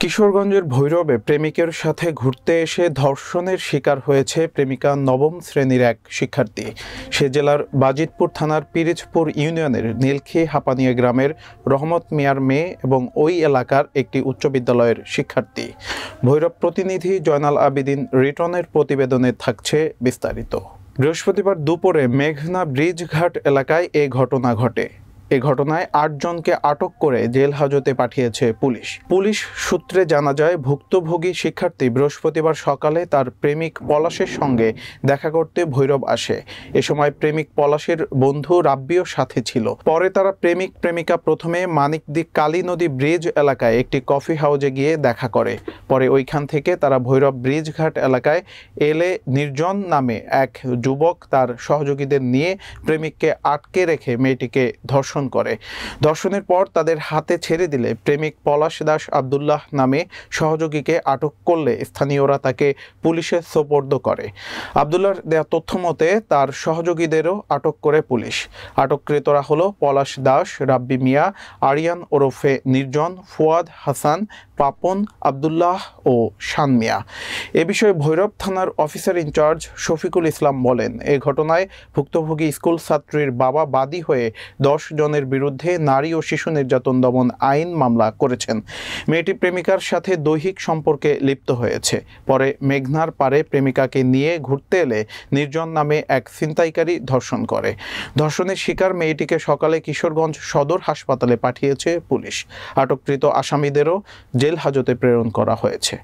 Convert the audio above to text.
কিশোরগঞ্জের ভৈরবে প্রেমিকের সাথে ঘুরতে এসে ধর্ষণের শিকার হয়েছে প্রেমিকা নবম শ্রেণীর এক শিক্ষার্থী। সে জেলার বাজিতপুর থানার পিরিজপুর ইউনিয়নের নীলখি হাপানিয়া গ্রামের রহমত মিয়ার মেয়ে এবং ওই এলাকার একটি উচ্চ বিদ্যালয়ের শিক্ষার্থী। ভৈরব প্রতিনিধি জয়নাল আবেদিন রিটনের প্রতিবেদনে থাকছে বিস্তারিত। বৃহস্পতিবার দুপুরে মেঘনা ব্রিজ ঘাট এলাকায় এ ঘটনা ঘটে। এ ঘটনায় ৮ জনকে আটক করে জেল হাজতে পাঠিয়েছে পুলিশ সূত্রে জানা যায়, ভুক্তভোগী শিক্ষার্থী বৃহস্পতিবার সকালে তার প্রেমিক পলাশের সঙ্গে দেখা করতে ভৈরব আসে। এ সময় প্রেমিক পলাশের বন্ধু রাব্বিও সাথে ছিল। পরে তারা প্রেমিক প্রেমিকা প্রথমে মানিকদি কালী নদী ব্রিজ এলাকায় একটি কফি হাউজে গিয়ে দেখা করে। পরে ওইখান থেকে তারা ভৈরব ব্রিজ ঘাট এলাকায় এলে নির্জন নামে এক যুবক তার সহযোগীদের নিয়ে প্রেমিককে আটকে রেখে মেয়েটিকে ধর্ষণ করে। ধর্ষণের পর তাদের হাতে ছেড়ে দিলে প্রেমিক পলাশ দাস আব্দুল্লাহ নামে সহযোগীকে আটক করলে স্থানীয়রা তাকে পুলিশে সোপর্দ করে। আব্দুল্লাহর দেয়া তথ্য মতে তার সহযোগীদেরও আটক করে পুলিশ। আটককৃতরা হলো পলাশ দাস, রাব্বি মিয়া, আরিয়ান ওরফে নির্জন, ফুয়াদ হাসান, পাপন, আব্দুল্লাহ ও শান মিয়া। এ বিষয়ে ভৈরব থানার অফিসার ইনচার্জ শফিকুল ইসলাম বলেন, এ ঘটনায় ভুক্তভোগী স্কুল ছাত্রীর বাবা বাদী হয়ে 10 জনের বিরুদ্ধে নারী ও শিশু নির্যাতন দমন আইন মামলা করেছেন। মেয়েটি প্রেমিকার সাথে দৈহিক সম্পর্কে লিপ্ত হয়েছে। পরে মেঘনার পারে প্রেমিকাকে নিয়ে ঘুরতে এলে নির্জন নামে এক ছিনতাইকারী ধর্ষণ করে। ধর্ষণের শিকার মেয়েটিকে সকালে কিশোরগঞ্জ সদর হাসপাতালে পাঠিয়েছে পুলিশ। আটককৃত আসামিদেরও জেল হাজতে প্রেরণ করা হয়েছে।